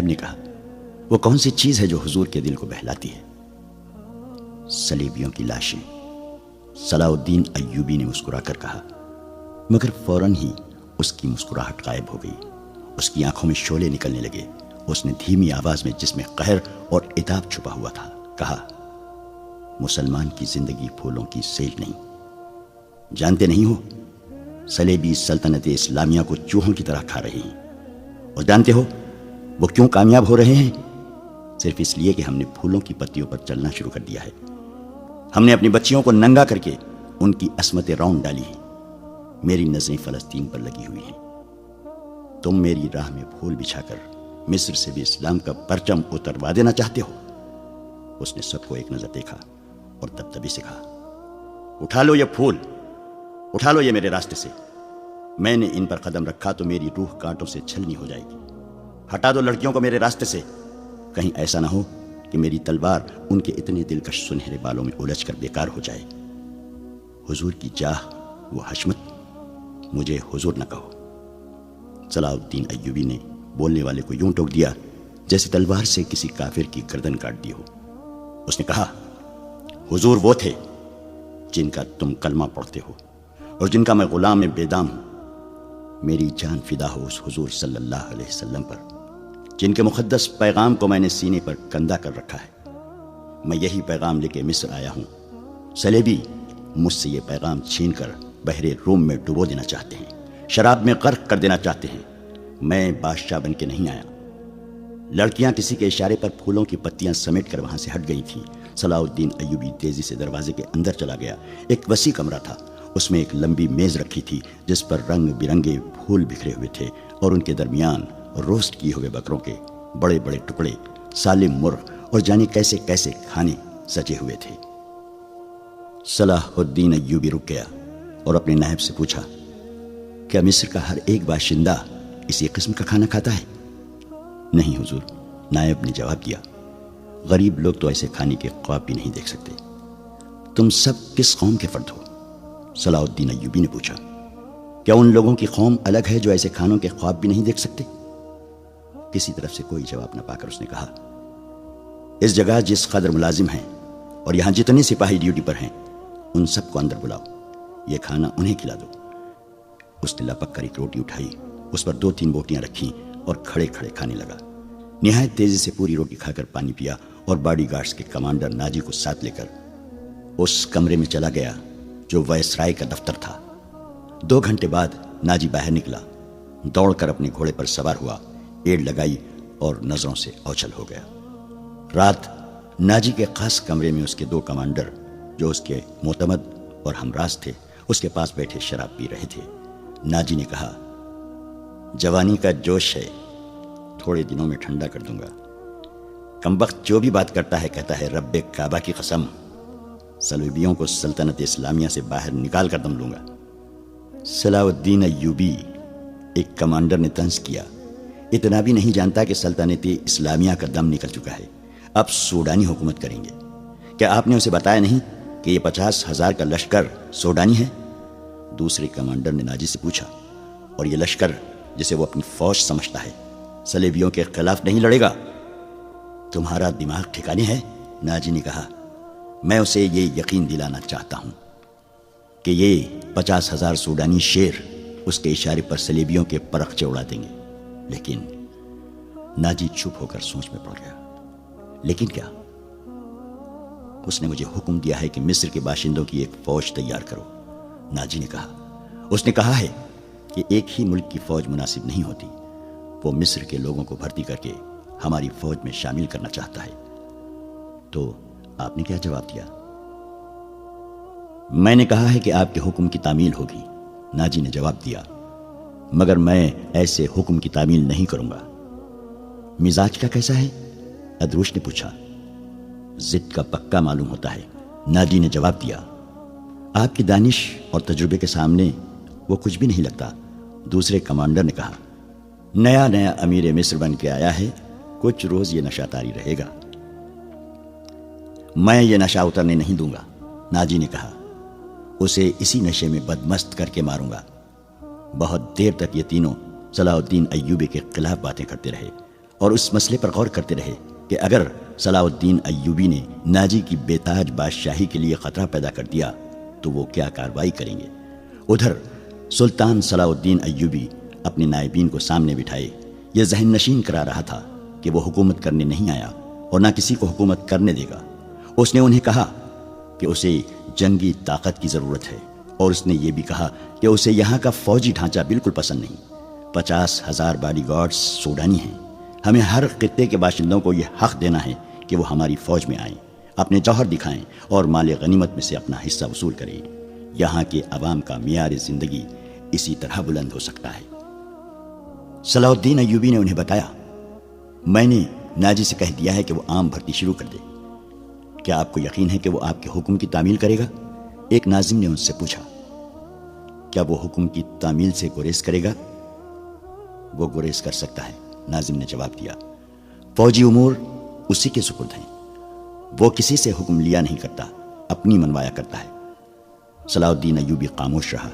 نے کہا، وہ کون سی چیز ہے جو حضور کے دل کو بہلاتی ہے؟ صلیبیوں کی لاشیں، صلاح الدین ایوبی نے مسکرا کر کہا، مگر فوراً ہی اس کی مسکراہٹ غائب ہو گئی۔ اس کی آنکھوں میں شعلے نکلنے لگے۔ اس نے دھیمی آواز میں، جس میں قہر اور عتاب چھپا ہوا تھا، کہا، مسلمان کی زندگی پھولوں کی سیل نہیں۔ جانتے نہیں ہو صلیبی سلطنت اسلامیہ کو چوہوں کی طرح کھا رہے ہیں، اور جانتے ہو وہ کیوں کامیاب ہو رہے ہیں؟ صرف اس لیے کہ ہم نے پھولوں کی پتیوں پر چلنا شروع کر دیا ہے۔ ہم نے اپنی بچیوں کو ننگا کر کے ان کی عصمتیں رون ڈالی ہیں۔ میری نظریں فلسطین پر لگی ہوئی ہیں۔ تم میری راہ میں پھول بچھا کر مصر سے بھی اسلام کا پرچم اتروا دینا چاہتے ہو؟ اس نے سب کو ایک نظر دیکھا اور دبدبے سے کہا، اٹھا لو یہ پھول، اٹھا لو یہ میرے راستے سے۔ میں نے ان پر قدم رکھا تو میری روح کانٹوں سے چھلنی ہو جائے گی۔ ہٹا دو لڑکیوں کو میرے راستے سے، کہیں ایسا نہ ہو کہ میری تلوار ان کے اتنے دلکش سنہرے بالوں میں الجھ کر بیکار ہو جائے۔ حضور کی جاہ وہ حشمت، مجھے حضور نہ کہو۔ صلاح الدین ایوبی نے بولنے والے کو یوں ٹوک دیا جیسے تلوار سے کسی کافر کی گردن کاٹ دی ہو۔ اس نے کہا، حضور وہ تھے جن کا تم کلمہ پڑھتے ہو اور جن کا میں غلام بے دام ہوں۔ میری جان فدا ہو اس حضور صلی اللہ علیہ وسلم پر جن کے مقدس پیغام کو میں نے سینے پر کندھا کر رکھا ہے۔ میں یہی پیغام لے کے مصر آیا ہوں۔ صلیبی مجھ سے یہ پیغام چھین کر بحر روم میں ڈبو دینا چاہتے ہیں، شراب میں غرق کر دینا چاہتے ہیں۔ میں بادشاہ بن کے نہیں آیا۔ لڑکیاں کسی کے اشارے پر پھولوں کی پتیاں سمیٹ کر وہاں سے ہٹ گئی تھیں۔ صلاح الدین ایوبی تیزی سے دروازے کے اندر چلا گیا۔ ایک وسیع کمرہ تھا۔ اس میں ایک لمبی میز رکھی تھی جس پر رنگ برنگے پھول بکھرے ہوئے تھے، اور ان کے درمیان روسٹ کیے ہوئے بکروں کے بڑے بڑے ٹکڑے، سالم مرغ اور جانے کیسے کیسے کھانے سجے ہوئے تھے۔ صلاح الدین ایوبی رک گیا اور اپنے نائب سے پوچھا، کیا مصر کا ہر ایک باشندہ اسی قسم کا کھانا کھاتا ہے؟ نہیں حضور، نائب نے جواب دیا، غریب لوگ تو ایسے کھانے کے خواب بھی نہیں دیکھ سکتے۔ تم سب کس قوم کے فرد ہو؟ صلاح الدین ایوبی نے پوچھا۔ کیا ان لوگوں کی قوم الگ ہے جو ایسے کھانوں کے خواب بھی نہیں دیکھ سکتے؟ کسی طرف سے کوئی جواب نہ پا کر اس نے کہا، اس جگہ جس قدر ملازم ہیں اور یہاں جتنے سپاہی ڈیوٹی پر ہیں، ان سب کو اندر بلاؤ، یہ کھانا انہیں کھلا دو۔ اس نے لپک کر ایک روٹی اٹھائی، اس پر 2-3 بوٹیاں رکھیں اور کھڑے کھڑے کھانے لگا۔ نہایت تیزی سے پوری روٹی کھا کر پانی پیا اور باڈی گارڈز کے کمانڈر ناجی کو ساتھ لے کر اس کمرے میں چلا گیا جو وائسرائے کا دفتر تھا۔ 2 گھنٹے بعد ناجی باہر نکلا، دوڑ کر اپنے گھوڑے پر سوار ہوا، ایڑ لگائی اور نظروں سے اوچھل ہو گیا۔ رات ناجی کے خاص کمرے میں اس کے 2 کمانڈر جو اس کے معتمد اور ہمراز تھے اس کے پاس بیٹھے شراب پی رہے تھے۔ ناجی نے کہا، جوانی کا جوش ہے، تھوڑے دنوں میں ٹھنڈا کر دوں گا۔ کمبخت جو بھی بات کرتا ہے کہتا ہے رب کعبہ کی قسم، صلیبیوں کو سلطنت اسلامیہ سے باہر نکال کر دم لوں گا۔ صلاح الدین ایوبی، ایک کمانڈر نے طنز کیا، اتنا بھی نہیں جانتا کہ سلطنت اسلامیہ کا دم نکل چکا ہے، اب سوڈانی حکومت کریں گے۔ کیا آپ نے اسے بتایا نہیں کہ یہ 50,000 کا لشکر سوڈانی ہے؟ دوسرے کمانڈر نے ناجی سے پوچھا، اور یہ لشکر جسے وہ اپنی فوج سمجھتا ہے صلیبیوں کے خلاف نہیں لڑے گا؟ تمہارا دماغ ٹھکانے ہے؟ ناجی نے کہا، میں اسے یہ یقین دلانا چاہتا ہوں کہ یہ 50,000 سوڈانی شیر اس کے اشارے پر صلیبیوں کے پرخچے اڑا دیں گے۔ لیکن ناجی چپ ہو کر سوچ میں پڑ گیا۔ لیکن کیا؟ اس نے مجھے حکم دیا ہے کہ مصر کے باشندوں کی ایک فوج تیار کرو، ناجی نے کہا۔ اس نے کہا ہے کہ ایک ہی ملک کی فوج مناسب نہیں ہوتی، وہ مصر کے لوگوں کو بھرتی کر کے ہماری فوج میں شامل کرنا چاہتا ہے۔ تو آپ نے کیا جواب دیا؟ میں نے کہا ہے کہ آپ کے حکم کی تعمیل ہوگی، ناجی نے جواب دیا، مگر میں ایسے حکم کی تعمیل نہیں کروں گا۔ مزاج کا کیسا ہے؟ ادروش نے پوچھا۔ ضد کا پکا معلوم ہوتا ہے، ناجی نے جواب دیا۔ آپ کی دانش اور تجربے کے سامنے وہ کچھ بھی نہیں لگتا، دوسرے کمانڈر نے کہا۔ نیا نیا امیر مصر بن کے آیا ہے، کچھ روز یہ نشہ طاری رہے گا۔ میں یہ نشہ اترنے نہیں دوں گا، ناجی نے کہا۔ اسے اسی نشے میں بدمست کر کے ماروں گا۔ بہت دیر تک یہ تینوں صلاح الدین ایوبی کے خلاف باتیں کرتے رہے۔ اور اس مسئلے پر غور کرتے رہے کہ اگر صلاح الدین ایوبی نے ناجی کی بے تاج بادشاہی کے لیے خطرہ پیدا کر دیا تو وہ کیا کارروائی کریں گے۔ ادھر سلطان صلاح الدین ایوبی اپنے نائبین کو سامنے بٹھائے یہ ذہن نشین کرا رہا تھا کہ وہ حکومت کرنے نہیں آیا اور نہ کسی کو حکومت کرنے دے گا۔ اس نے انہیں کہا کہ اسے جنگی طاقت کی ضرورت ہے، اور اس نے یہ بھی کہا کہ اسے یہاں کا فوجی ڈھانچہ بالکل پسند نہیں۔ 50,000 باڈی گارڈز سوڈانی ہیں۔ ہمیں ہر خطے کے باشندوں کو یہ حق دینا ہے کہ وہ ہماری فوج میں آئیں، اپنے جوہر دکھائیں اور مال غنیمت میں سے اپنا حصہ وصول کریں۔ یہاں کے عوام کا معیار زندگی اسی طرح بلند ہو سکتا ہے۔ صلاح الدین ایوبی نے انہیں بتایا، میں نے ناجی سے کہہ دیا ہے کہ وہ عام بھرتی شروع کر دے۔ کیا آپ کو یقین ہے کہ وہ آپ کے حکم کی تعمیل کرے گا؟ ایک ناظم نے ان سے پوچھا۔ کیا وہ حکم کی تعمیل سے گریز کرے گا؟ وہ گریز کر سکتا ہے، ناظم نے جواب دیا۔ فوجی امور اسی کے سپرد ہیں، وہ کسی سے حکم لیا نہیں کرتا، اپنی منوایا کرتا ہے۔ صلاح الدین ایوبی خاموش رہا،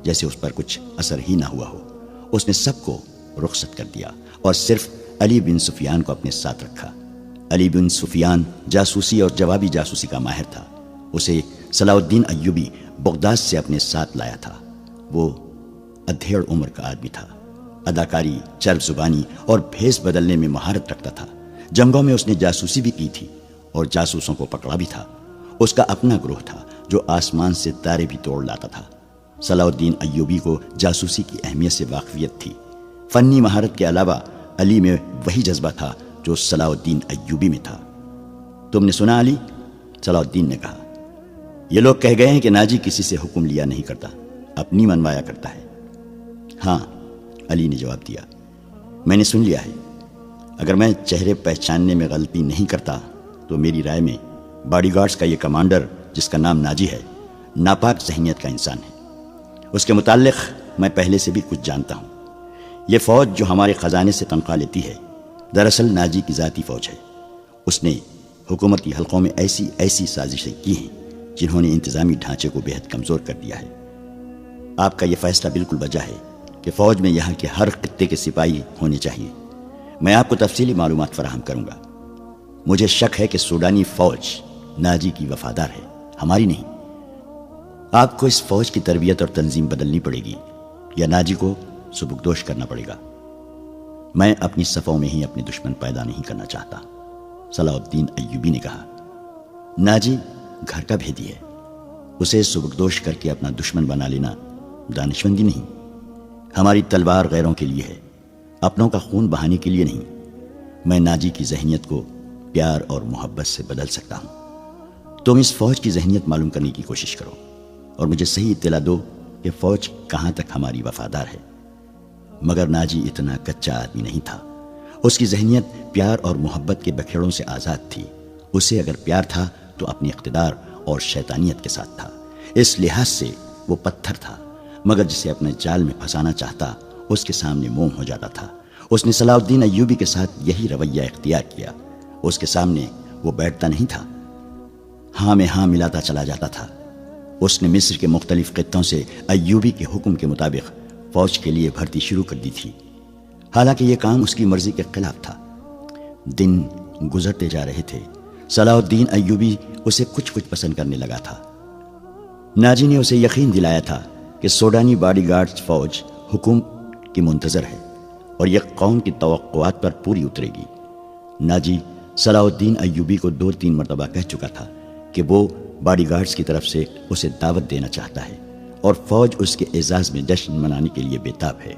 جیسے اس پر کچھ اثر ہی نہ ہوا ہو۔ اس نے سب کو رخصت کر دیا اور صرف علی بن سفیان کو اپنے ساتھ رکھا۔ علی بن سفیان جاسوسی اور جوابی جاسوسی کا ماہر تھا۔ اسے صلاح الدین ایوبی بغداد سے اپنے ساتھ لایا تھا۔ وہ ادھیڑ عمر کا آدمی تھا، اداکاری، چرب زبانی اور بھیس بدلنے میں مہارت رکھتا تھا۔ جنگوں میں اس نے جاسوسی بھی کی تھی اور جاسوسوں کو پکڑا بھی تھا۔ اس کا اپنا گروہ تھا جو آسمان سے تارے بھی توڑ لاتا تھا۔ صلاح الدین ایوبی کو جاسوسی کی اہمیت سے واقفیت تھی۔ فنی مہارت کے علاوہ علی میں وہی جذبہ تھا جو صلاح الدین ایوبی میں تھا۔ تم نے سنا علی؟ صلاح الدین نے کہا۔ یہ لوگ کہہ گئے ہیں کہ ناجی کسی سے حکم لیا نہیں کرتا، اپنی منوایا کرتا ہے۔ ہاں، علی نے جواب دیا، میں نے سن لیا ہے۔ اگر میں چہرے پہچاننے میں غلطی نہیں کرتا تو میری رائے میں باڈی گارڈز کا یہ کمانڈر جس کا نام ناجی ہے ناپاک ذہنیت کا انسان ہے۔ اس کے متعلق میں پہلے سے بھی کچھ جانتا ہوں۔ یہ فوج جو ہمارے خزانے سے تنخواہ لیتی ہے دراصل ناجی کی ذاتی فوج ہے۔ اس نے حکومتی حلقوں میں ایسی سازشیں کی ہیں جنہوں نے انتظامی ڈھانچے کو بہت کمزور کر دیا ہے۔ آپ کا یہ فیصلہ بالکل بجا ہے کہ فوج میں یہاں کے ہر خطے کے سپاہی ہونے چاہیے۔ میں آپ کو تفصیلی معلومات فراہم کروں گا۔ مجھے شک ہے کہ سوڈانی فوج ناجی کی وفادار ہے، ہماری نہیں۔ آپ کو اس فوج کی تربیت اور تنظیم بدلنی پڑے گی یا ناجی کو سبکدوش کرنا پڑے گا۔ میں اپنی صفوں میں ہی اپنے دشمن پیدا نہیں کرنا چاہتا، صلاح الدین ایوبی نے کہا۔ ناجی گھر کا بھیدی ہے، اسے سبکدوش کر کے اپنا دشمن بنا لینا دانشمندی نہیں۔ ہماری تلوار غیروں کے لیے ہے، اپنوں کا خون بہانے کے لیے نہیں۔ میں ناجی کی ذہنیت کو پیار اور محبت سے بدل سکتا ہوں۔ تم اس فوج کی ذہنیت معلوم کرنے کی کوشش کرو اور مجھے صحیح اطلاع دو کہ فوج کہاں تک ہماری وفادار ہے۔ مگر ناجی اتنا کچا آدمی نہیں تھا۔ اس کی ذہنیت پیار اور محبت کے بکھیڑوں سے آزاد تھی۔ اسے اگر پیار تھا تو اپنی اقتدار اور شیطانیت کے ساتھ تھا۔ اس لحاظ سے وہ پتھر تھا، مگر جسے اپنے جال میں پھنسانا چاہتا اس کے سامنے موم ہو جاتا تھا۔ اس نے صلاح الدین ایوبی کے ساتھ یہی رویہ اختیار کیا۔ اس کے سامنے وہ بیٹھتا نہیں تھا، ہاں میں ہاں ملاتا چلا جاتا تھا۔ اس نے مصر کے مختلف خطوں سے ایوبی کے حکم کے مطابق فوج کے لیے بھرتی شروع کر دی تھی، حالانکہ یہ کام اس کی مرضی کے خلاف تھا۔ دن گزرتے جا رہے تھے، صلاح الدین ایوبی اسے کچھ پسند کرنے لگا تھا۔ ناجی نے اسے یقین دلایا تھا کہ سوڈانی باڈی گارڈز فوج حکم کی منتظر ہے اور یہ قوم کی توقعات پر پوری اترے گی۔ ناجی صلاح الدین ایوبی کو 2-3 مرتبہ کہہ چکا تھا کہ وہ باڈی گارڈز کی طرف سے اسے دعوت دینا چاہتا ہے اور فوج اس کے اعزاز میں جشن منانے کے لیے بےتاب ہے،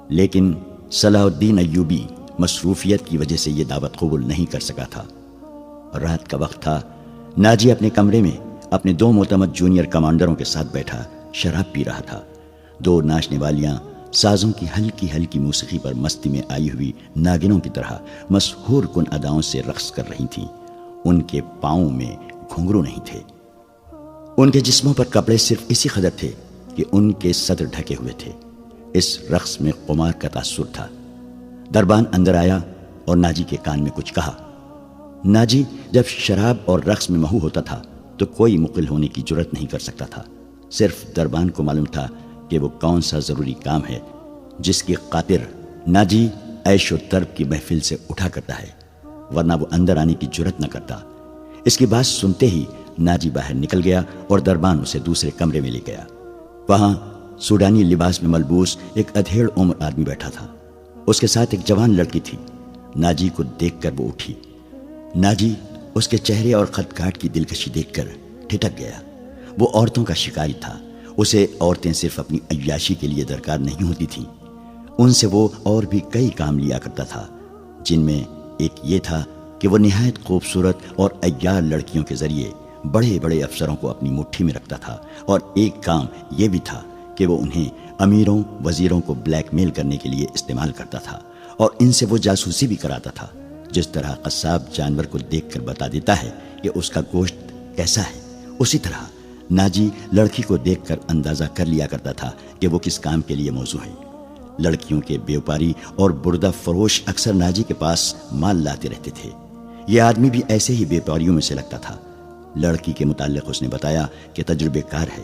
لیکن صلاح الدین ایوبی مصروفیت کی وجہ سے یہ دعوت قبول نہیں کر سکا تھا۔ رات کا وقت تھا۔ ناجی اپنے کمرے میں اپنے 2 معتمد جونیئر کمانڈروں کے ساتھ بیٹھا شراب پی رہا تھا۔ 2 ناچنے والیاں سازوں کی ہلکی ہلکی موسیقی پر مستی میں آئی ہوئی ناگنوں کی طرح مسحور کن اداؤں سے رقص کر رہی تھیں۔ ان کے پاؤں میں گھنگرو نہیں تھے، ان کے جسموں پر کپڑے صرف اسی قدر تھے کہ ان کے صدر ڈھکے ہوئے تھے۔ اس رقص میں قمار کا تاثر تھا۔ دربان اندر آیا اور ناجی کے کان میں کچھ کہا۔ ناجی جب شراب اور رقص میں محو ہوتا تھا تو کوئی مقل ہونے کی جرت نہیں کر سکتا تھا۔ صرف دربان کو معلوم تھا کہ وہ کون سا ضروری کام ہے جس کی خاطر ناجی عیش و طرب کی محفل سے اٹھا کرتا ہے، ورنہ وہ اندر آنے کی جرت نہ کرتا۔ اس کی بات سنتے ہی ناجی باہر نکل گیا اور دربان اسے دوسرے کمرے میں لے گیا۔ وہاں سوڈانی لباس میں ملبوس ایک ادھیڑ عمر آدمی بیٹھا تھا۔ اس کے ساتھ ایک جوان لڑکی تھی۔ ناجی کو دیکھ کر وہ اٹھی۔ ناجی اس کے چہرے اور خط کاٹ کی دلکشی دیکھ کر ٹھٹک گیا۔ وہ عورتوں کا شکاری تھا۔ اسے عورتیں صرف اپنی عیاشی کے لیے درکار نہیں ہوتی تھیں، ان سے وہ اور بھی کئی کام لیا کرتا تھا، جن میں ایک یہ تھا کہ وہ نہایت خوبصورت اور عیار لڑکیوں کے ذریعے بڑے بڑے افسروں کو اپنی مٹھی میں رکھتا تھا، اور ایک کام یہ بھی تھا کہ وہ انہیں امیروں وزیروں کو بلیک میل کرنے کے لیے استعمال کرتا تھا، اور ان سے وہ جاسوسی بھی کراتا تھا۔ جس طرح قصاب جانور کو دیکھ کر بتا دیتا ہے کہ اس کا گوشت کیسا ہے، اسی طرح ناجی لڑکی کو دیکھ کر اندازہ کر لیا کرتا تھا کہ وہ کس کام کے لیے موزوں ہے۔ لڑکیوں کے بیوپاری اور بردہ فروش اکثر ناجی کے پاس مال لاتے رہتے تھے۔ یہ آدمی بھی ایسے ہی بیوپاریوں میں سے لگتا تھا۔ لڑکی کے متعلق اس نے بتایا کہ تجربے کار ہے،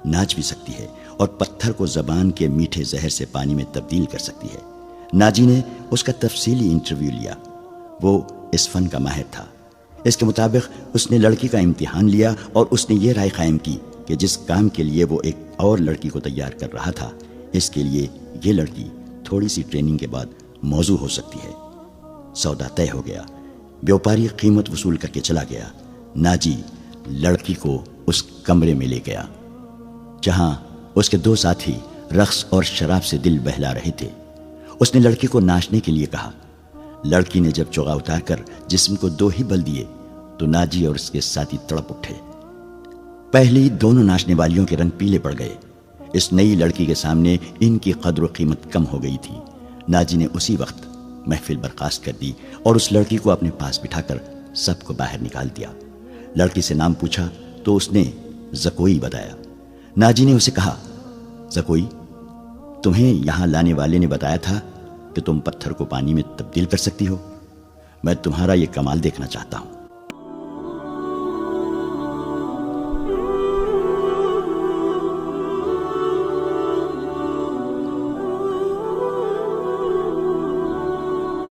ناچ بھی سکتی ہے، اور پتھر کو زبان کے میٹھے زہر سے پانی میں تبدیل کر سکتی ہے۔ ناجی نے اس کا تفصیلی انٹرویو لیا۔ وہ اس فن کا ماہر تھا۔ اس کے مطابق اس نے لڑکی کا امتحان لیا اور اس نے یہ رائے قائم کی کہ جس کام کے لیے وہ ایک اور لڑکی کو تیار کر رہا تھا، اس کے لیے یہ لڑکی تھوڑی سی ٹریننگ کے بعد موزوں ہو سکتی ہے۔ سودا طے ہو گیا۔ بیوپاری قیمت وصول کر کے چلا گیا۔ ناجی لڑکی کو اس کمرے میں لے گیا جہاں اس کے دو ساتھی رقص اور شراب سے دل بہلا رہے تھے۔ اس نے لڑکی کو ناچنے کے لیے کہا۔ لڑکی نے جب چوغا اتار کر جسم کو دو ہی بل دیے تو ناجی اور اس کے ساتھی تڑپ اٹھے۔ پہلی دونوں ناچنے والیوں کے رنگ پیلے پڑ گئے۔ اس نئی لڑکی کے سامنے ان کی قدر و قیمت کم ہو گئی تھی۔ ناجی نے اسی وقت محفل برخاست کر دی اور اس لڑکی کو اپنے پاس بٹھا کر سب کو باہر نکال دیا۔ لڑکی سے نام پوچھا تو اس نے زکوئی بتایا۔ ناجی نے اسے کہا، زکوئی، تمہیں یہاں لانے والے نے بتایا تھا کہ تم پتھر کو پانی میں تبدیل کر سکتی ہو۔ میں تمہارا یہ کمال دیکھنا چاہتا ہوں۔